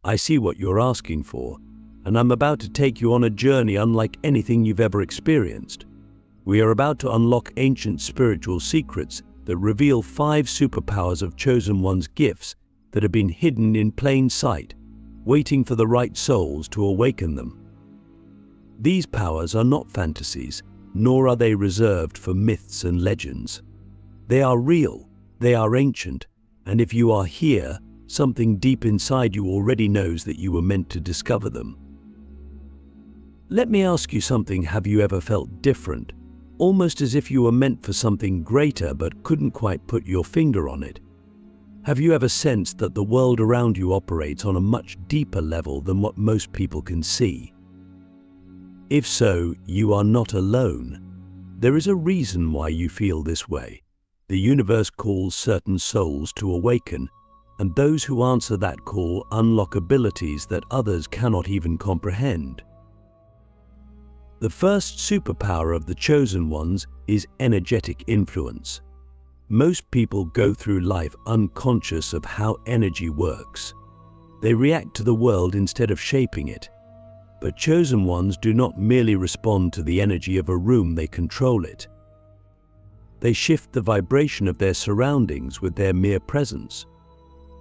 I see what you're asking for, and I'm about to take you on a journey unlike anything you've ever experienced. We are about to unlock ancient spiritual secrets that reveal 5 superpowers of Chosen One's gifts that have been hidden in plain sight, waiting for the right souls to awaken them. These powers are not fantasies, nor are they reserved for myths and legends. They are real, they are ancient, and if you are here, something deep inside you already knows that you were meant to discover them. Let me ask you something. Have you ever felt different, almost as if you were meant for something greater but couldn't quite put your finger on it? Have you ever sensed that the world around you operates on a much deeper level than what most people can see? If so, you are not alone. There is a reason why you feel this way. The universe calls certain souls to awaken, and those who answer that call unlock abilities that others cannot even comprehend. The first superpower of the Chosen Ones is energetic influence. Most people go through life unconscious of how energy works. They react to the world instead of shaping it. But Chosen Ones do not merely respond to the energy of a room, they control it. They shift the vibration of their surroundings with their mere presence.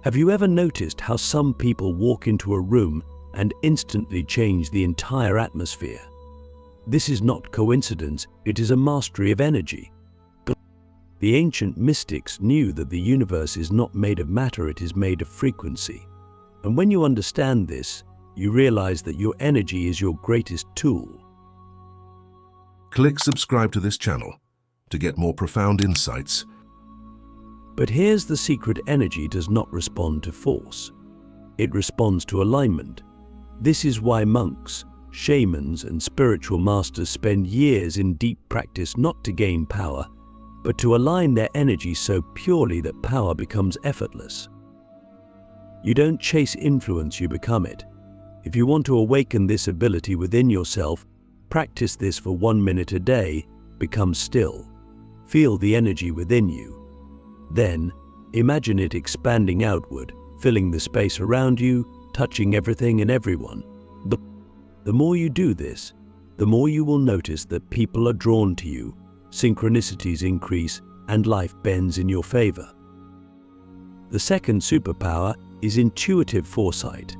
Have you ever noticed how some people walk into a room and instantly change the entire atmosphere? This is not coincidence, it is a mastery of energy. The ancient mystics knew that the universe is not made of matter, it is made of frequency. And when you understand this, you realize that your energy is your greatest tool. Click subscribe to this channel to get more profound insights. But here's the secret: energy does not respond to force. It responds to alignment. This is why monks, shamans, and spiritual masters spend years in deep practice not to gain power, but to align their energy so purely that power becomes effortless. You don't chase influence, you become it. If you want to awaken this ability within yourself, practice this for 1 minute a day. Become still. Feel the energy within you. Then, imagine it expanding outward, filling the space around you, touching everything and everyone. The more you do this, the more you will notice that people are drawn to you, synchronicities increase, and life bends in your favor. The second superpower is intuitive foresight.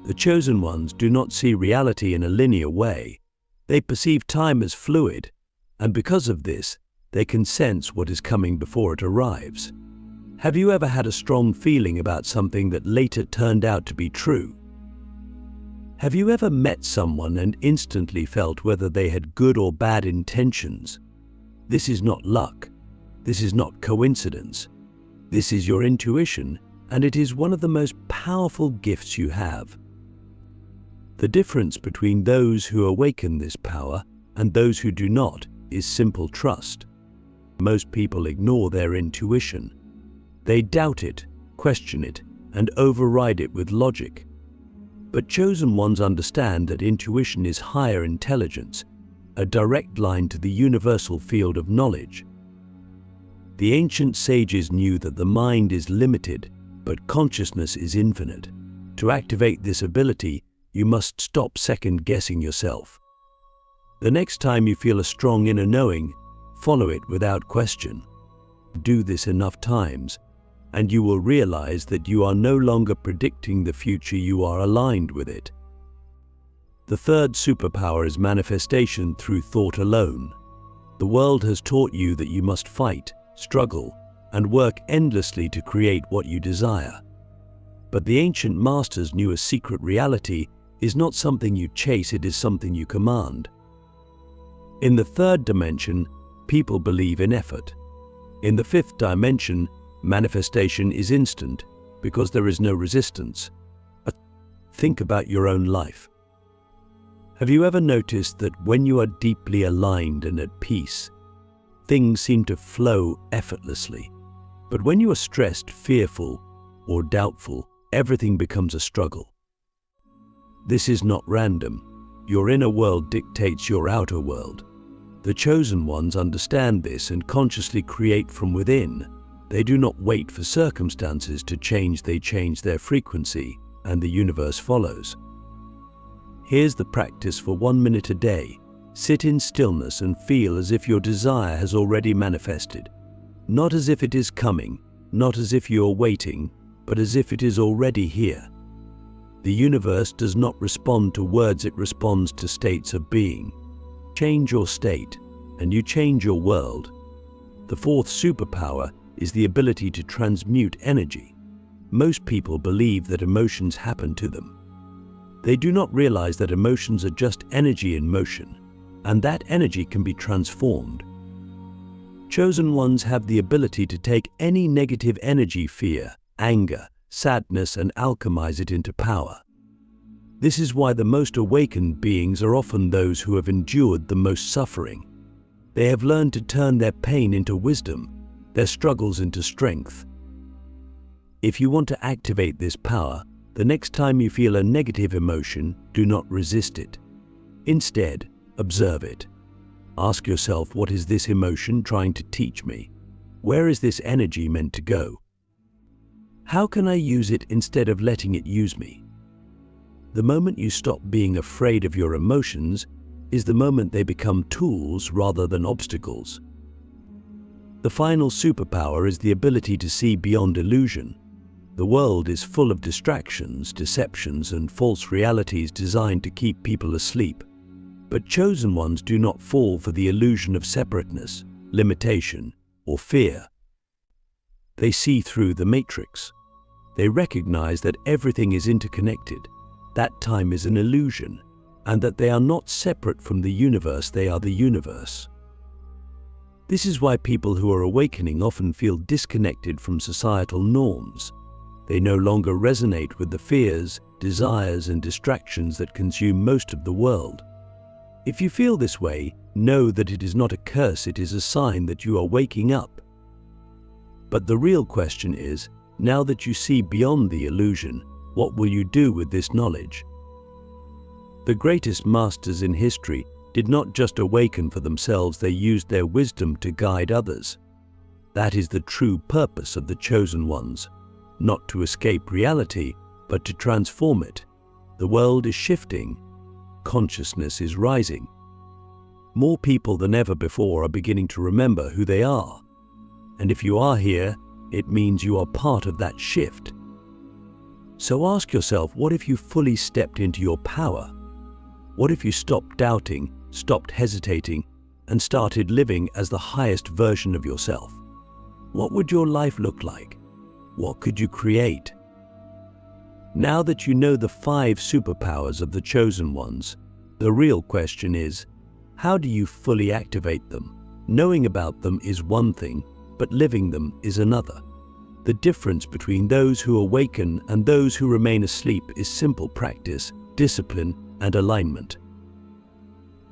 The Chosen Ones do not see reality in a linear way. They perceive time as fluid, and because of this, they can sense what is coming before it arrives. Have you ever had a strong feeling about something that later turned out to be true? Have you ever met someone and instantly felt whether they had good or bad intentions? This is not luck. This is not coincidence. This is your intuition, and it is one of the most powerful gifts you have. The difference between those who awaken this power and those who do not is simple trust. Most people ignore their intuition. They doubt it, question it, and override it with logic. But Chosen Ones understand that intuition is higher intelligence, a direct line to the universal field of knowledge. The ancient sages knew that the mind is limited, but consciousness is infinite. To activate this ability, you must stop second-guessing yourself. The next time you feel a strong inner knowing, follow it without question. Do this enough times, and you will realize that you are no longer predicting the future, you are aligned with it. The third superpower is manifestation through thought alone. The world has taught you that you must fight, struggle, and work endlessly to create what you desire. But the ancient masters knew a secret reality is not something you chase, it is something you command. In the third dimension, people believe in effort. In the fifth dimension, manifestation is instant because there is no resistance. Think about your own life. Have you ever noticed that when you are deeply aligned and at peace, things seem to flow effortlessly? But when you are stressed, fearful, or doubtful, everything becomes a struggle. This is not random. Your inner world dictates your outer world. The Chosen Ones understand this and consciously create from within. They do not wait for circumstances to change, they change their frequency. and the universe follows. Here's the practice for 1 minute a day. Sit in stillness and feel as if your desire has already manifested. Not as if it is coming, not as if you are waiting, but as if it is already here. The universe does not respond to words, it responds to states of being. Change your state, and you change your world. The fourth superpower is the ability to transmute energy. Most people believe that emotions happen to them. They do not realize that emotions are just energy in motion, and that energy can be transformed. Chosen ones have the ability to take any negative energy, fear, anger, sadness, and alchemize it into power. This is why the most awakened beings are often those who have endured the most suffering. They have learned to turn their pain into wisdom, their struggles into strength. If you want to activate this power, the next time you feel a negative emotion, do not resist it. Instead, observe it. Ask yourself, what is this emotion trying to teach me? Where is this energy meant to go? How can I use it instead of letting it use me? The moment you stop being afraid of your emotions is the moment they become tools rather than obstacles. The final superpower is the ability to see beyond illusion. The world is full of distractions, deceptions, and false realities designed to keep people asleep. But chosen ones do not fall for the illusion of separateness, limitation, or fear. They see through the matrix. They recognize that everything is interconnected, that time is an illusion, and that they are not separate from the universe, they are the universe. This is why people who are awakening often feel disconnected from societal norms. They no longer resonate with the fears, desires, and distractions that consume most of the world. If you feel this way, know that it is not a curse, it is a sign that you are waking up. But the real question is, now that you see beyond the illusion, what will you do with this knowledge? The greatest masters in history did not just awaken for themselves, they used their wisdom to guide others. That is the true purpose of the chosen ones, not to escape reality, but to transform it. The world is shifting. Consciousness is rising. More people than ever before are beginning to remember who they are. And if you are here, it means you are part of that shift. So ask yourself, what if you fully stepped into your power? What if you stopped doubting, stopped hesitating, and started living as the highest version of yourself? What would your life look like? What could you create? Now that you know the 5 superpowers of the chosen ones, the real question is, how do you fully activate them? Knowing about them is one thing, but living them is another. The difference between those who awaken and those who remain asleep is simple practice, discipline, and alignment.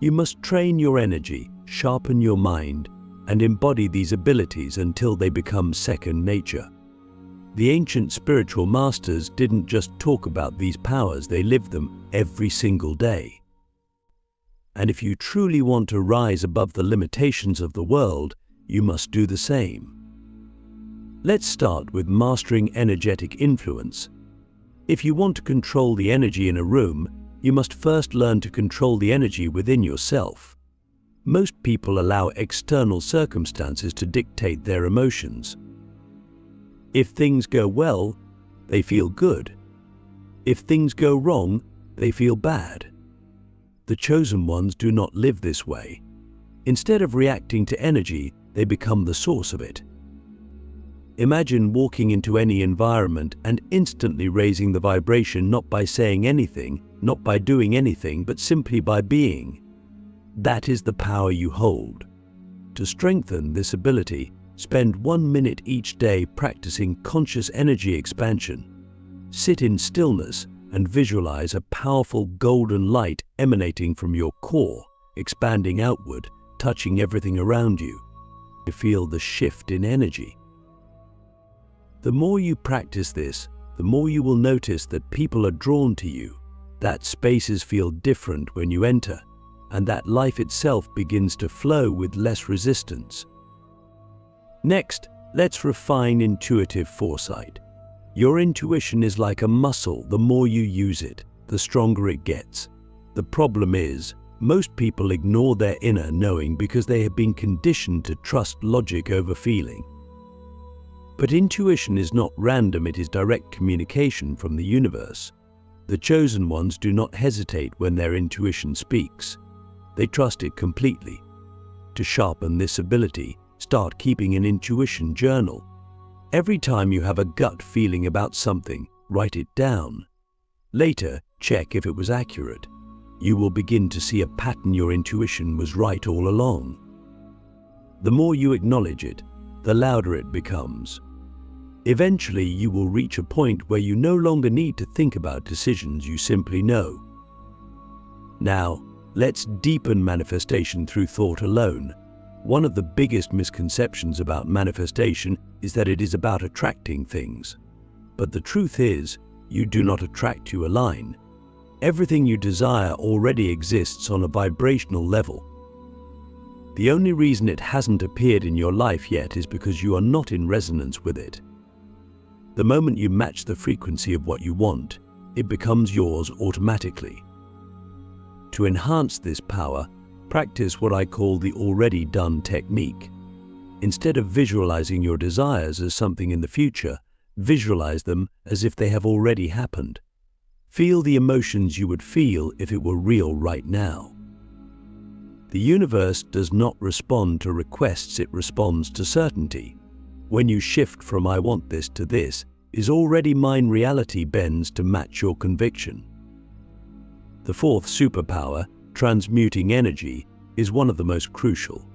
You must train your energy, sharpen your mind, and embody these abilities until they become second nature. The ancient spiritual masters didn't just talk about these powers, they lived them every single day. And if you truly want to rise above the limitations of the world, you must do the same. Let's start with mastering energetic influence. If you want to control the energy in a room, you must first learn to control the energy within yourself. Most people allow external circumstances to dictate their emotions. If things go well, they feel good. If things go wrong, they feel bad. The chosen ones do not live this way. Instead of reacting to energy, they become the source of it. Imagine walking into any environment and instantly raising the vibration, not by saying anything, not by doing anything, but simply by being. That is the power you hold. To strengthen this ability, spend 1 minute each day practicing conscious energy expansion. Sit in stillness and visualize a powerful golden light emanating from your core, expanding outward, touching everything around you. You feel the shift in energy. The more you practice this, the more you will notice that people are drawn to you, that spaces feel different when you enter, and that life itself begins to flow with less resistance. Next, let's refine intuitive foresight. Your intuition is like a muscle. The more you use it, the stronger it gets. The problem is, most people ignore their inner knowing because they have been conditioned to trust logic over feeling. But intuition is not random, it is direct communication from the universe. The chosen ones do not hesitate when their intuition speaks. They trust it completely. To sharpen this ability, start keeping an intuition journal. Every time you have a gut feeling about something, write it down. Later, check if it was accurate. You will begin to see a pattern. Your intuition was right all along. The more you acknowledge it, the louder it becomes. Eventually, you will reach a point where you no longer need to think about decisions, you simply know. Now, let's deepen manifestation through thought alone. One of the biggest misconceptions about manifestation is that it is about attracting things. But the truth is, you do not attract, you align. Everything you desire already exists on a vibrational level. The only reason it hasn't appeared in your life yet is because you are not in resonance with it. The moment you match the frequency of what you want, it becomes yours automatically. To enhance this power, practice what I call the already done technique. Instead of visualizing your desires as something in the future, visualize them as if they have already happened. Feel the emotions you would feel if it were real right now. The universe does not respond to requests, it responds to certainty. When you shift from "I want this" to "this is already mine," reality bends to match your conviction. The fourth superpower, transmuting energy, is one of the most crucial.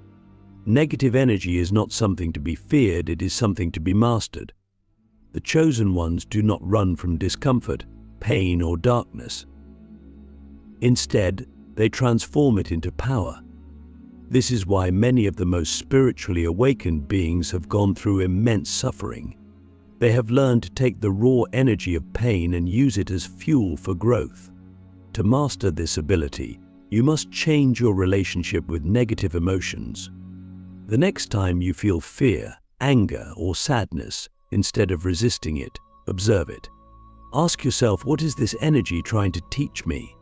Negative energy is not something to be feared, it is something to be mastered. The chosen ones do not run from discomfort, pain, or darkness. Instead, they transform it into power. This is why many of the most spiritually awakened beings have gone through immense suffering. They have learned to take the raw energy of pain and use it as fuel for growth. To master this ability, you must change your relationship with negative emotions. The next time you feel fear, anger, or sadness, instead of resisting it, observe it. Ask yourself, what is this energy trying to teach me?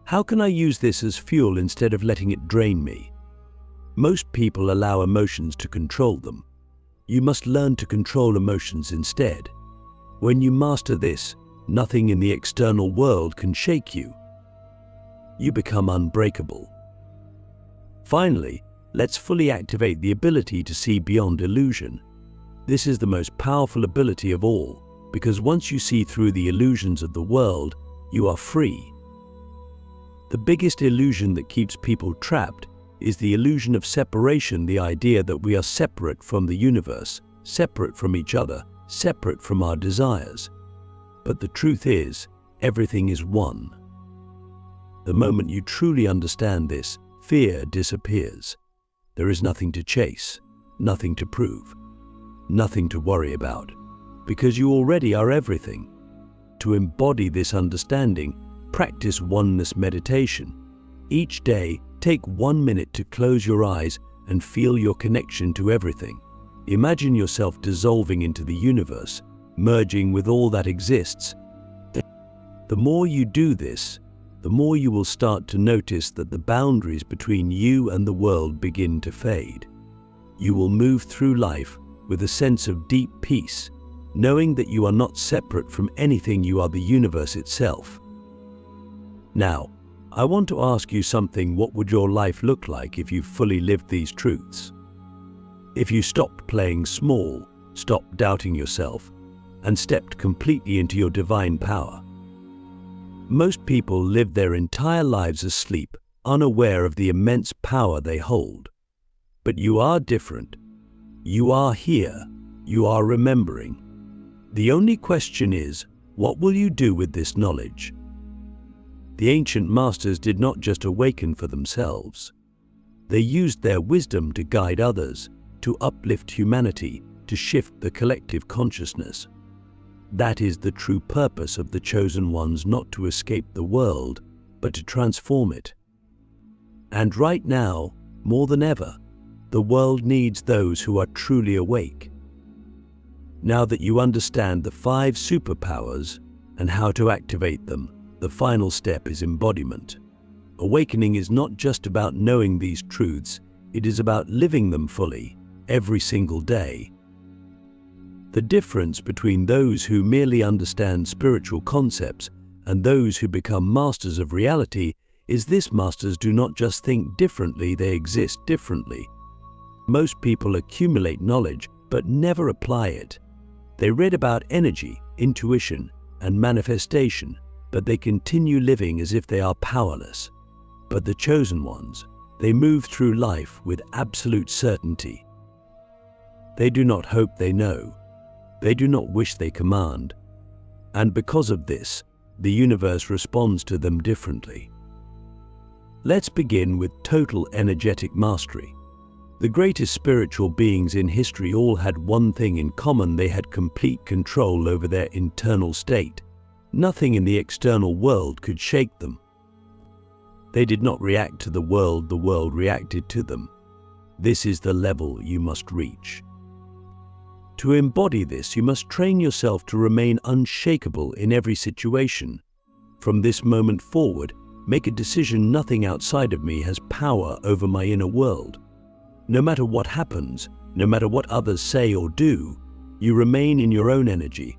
How can I use this as fuel instead of letting it drain me? Most people allow emotions to control them. You must learn to control emotions instead. When you master this, nothing in the external world can shake you. You become unbreakable. Finally, let's fully activate the ability to see beyond illusion. This is the most powerful ability of all, because once you see through the illusions of the world, you are free. The biggest illusion that keeps people trapped is the illusion of separation, the idea that we are separate from the universe, separate from each other, separate from our desires. But the truth is, everything is one. The moment you truly understand this, fear disappears. There is nothing to chase, nothing to prove, nothing to worry about, because you already are everything. To embody this understanding, practice oneness meditation. Each day, take 1 minute to close your eyes and feel your connection to everything. Imagine yourself dissolving into the universe, merging with all that exists. The more you do this, the more you will start to notice that the boundaries between you and the world begin to fade. You will move through life with a sense of deep peace, knowing that you are not separate from anything, you are the universe itself. Now, I want to ask you something. What would your life look like if you fully lived these truths? If you stopped playing small, stopped doubting yourself, and stepped completely into your divine power? Most people live their entire lives asleep, unaware of the immense power they hold. But you are different. You are here. You are remembering. The only question is, what will you do with this knowledge? The ancient masters did not just awaken for themselves. They used their wisdom to guide others, to uplift humanity, to shift the collective consciousness. That is the true purpose of the chosen ones, not to escape the world, but to transform it. And right now, more than ever, the world needs those who are truly awake. Now that you understand the 5 superpowers and how to activate them, the final step is embodiment. Awakening is not just about knowing these truths, it is about living them fully, every single day. The difference between those who merely understand spiritual concepts and those who become masters of reality is this: masters do not just think differently, they exist differently. Most people accumulate knowledge but never apply it. They read about energy, intuition, and manifestation, but they continue living as if they are powerless. But the chosen ones, they move through life with absolute certainty. They do not hope they know. They do not wish they command. And because of this, the universe responds to them differently. Let's begin with total energetic mastery. The greatest spiritual beings in history all had one thing in common: they had complete control over their internal state. Nothing in the external world could shake them. They did not react to the world reacted to them. This is the level you must reach. To embody this, you must train yourself to remain unshakable in every situation. From this moment forward, make a decision: nothing outside of me has power over my inner world. No matter what happens, no matter what others say or do, you remain in your own energy.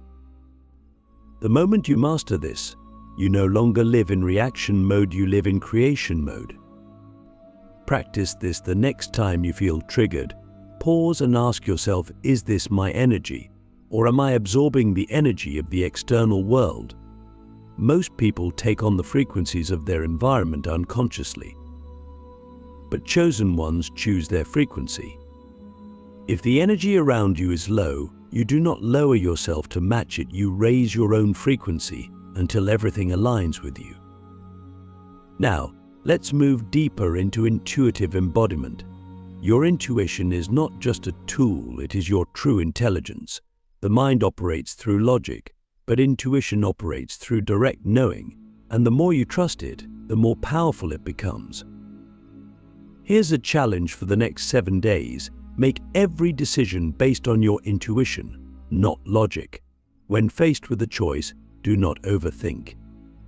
The moment you master this, you no longer live in reaction mode, you live in creation mode. Practice this the next time you feel triggered. Pause and ask yourself, is this my energy, or am I absorbing the energy of the external world? Most people take on the frequencies of their environment unconsciously, but chosen ones choose their frequency. If the energy around you is low, you do not lower yourself to match it, you raise your own frequency until everything aligns with you. Now, let's move deeper into intuitive embodiment. Your intuition is not just a tool, it is your true intelligence. The mind operates through logic, but intuition operates through direct knowing, and the more you trust it, the more powerful it becomes. Here's a challenge for the next 7 days. Make every decision based on your intuition, not logic. When faced with a choice, do not overthink.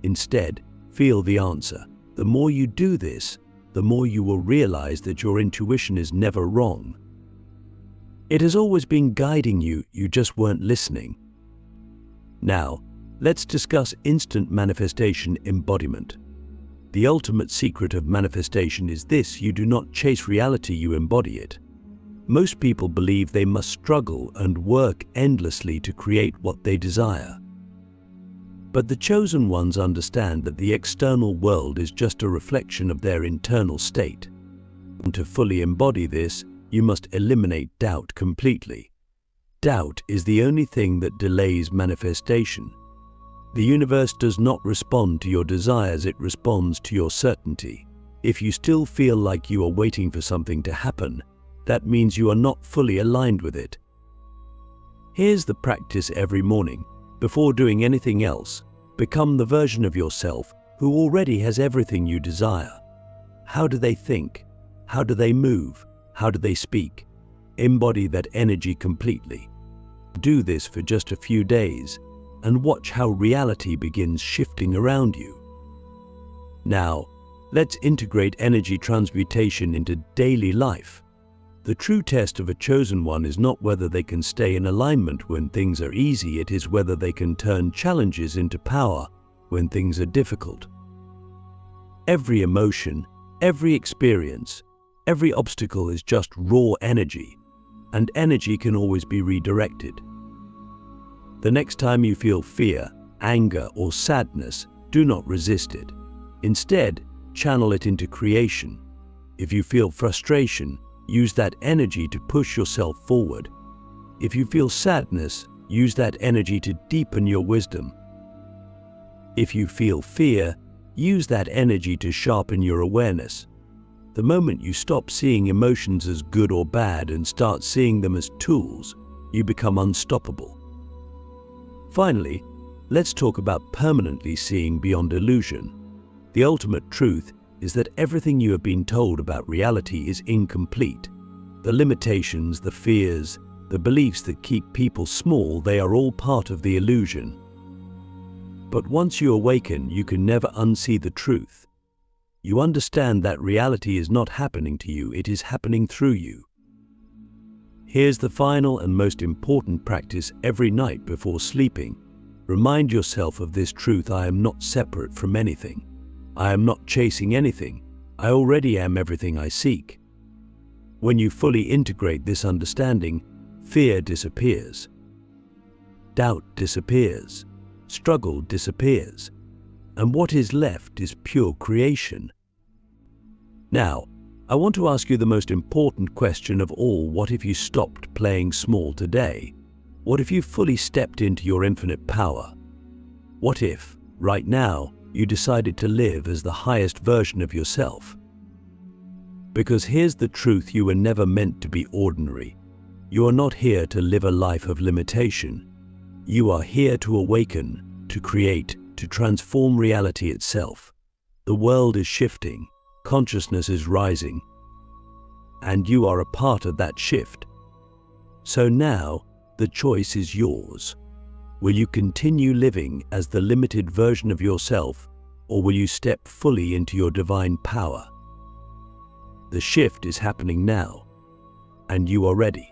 Instead, feel the answer. The more you do this, the more you will realize that your intuition is never wrong. It has always been guiding you, you just weren't listening. Now, let's discuss instant manifestation embodiment. The ultimate secret of manifestation is this: you do not chase reality, you embody it. Most people believe they must struggle and work endlessly to create what they desire. But the chosen ones understand that the external world is just a reflection of their internal state. And to fully embody this, you must eliminate doubt completely. Doubt is the only thing that delays manifestation. The universe does not respond to your desires, it responds to your certainty. If you still feel like you are waiting for something to happen, that means you are not fully aligned with it. Here's the practice every morning. Before doing anything else, become the version of yourself who already has everything you desire. How do they think? How do they move? How do they speak? Embody that energy completely. Do this for just a few days and watch how reality begins shifting around you. Now, let's integrate energy transmutation into daily life. The true test of a chosen one is not whether they can stay in alignment when things are easy, it is whether they can turn challenges into power when things are difficult. Every emotion, every experience, every obstacle is just raw energy, and energy can always be redirected. The next time you feel fear, anger, or sadness, do not resist it. Instead, channel it into creation. If you feel frustration, use that energy to push yourself forward. If you feel sadness, use that energy to deepen your wisdom. If you feel fear, use that energy to sharpen your awareness. The moment you stop seeing emotions as good or bad and start seeing them as tools, you become unstoppable. Finally, let's talk about permanently seeing beyond illusion. The ultimate truth is that everything you have been told about reality is incomplete. The limitations, the fears, the beliefs that keep people small, they are all part of the illusion. But once you awaken, you can never unsee the truth. You understand that reality is not happening to you, it is happening through you. Here's the final and most important practice every night before sleeping. Remind yourself of this truth: I am not separate from anything. I am not chasing anything. I already am everything I seek. When you fully integrate this understanding, fear disappears. Doubt disappears. Struggle disappears. And what is left is pure creation. Now, I want to ask you the most important question of all. What if you stopped playing small today? What if you fully stepped into your infinite power? What if, right now, you decided to live as the highest version of yourself? Because here's the truth: you were never meant to be ordinary. You are not here to live a life of limitation. You are here to awaken, to create, to transform reality itself. The world is shifting. Consciousness is rising, and you are a part of that shift. So now, the choice is yours. Will you continue living as the limited version of yourself, or will you step fully into your divine power? The shift is happening now, and you are ready.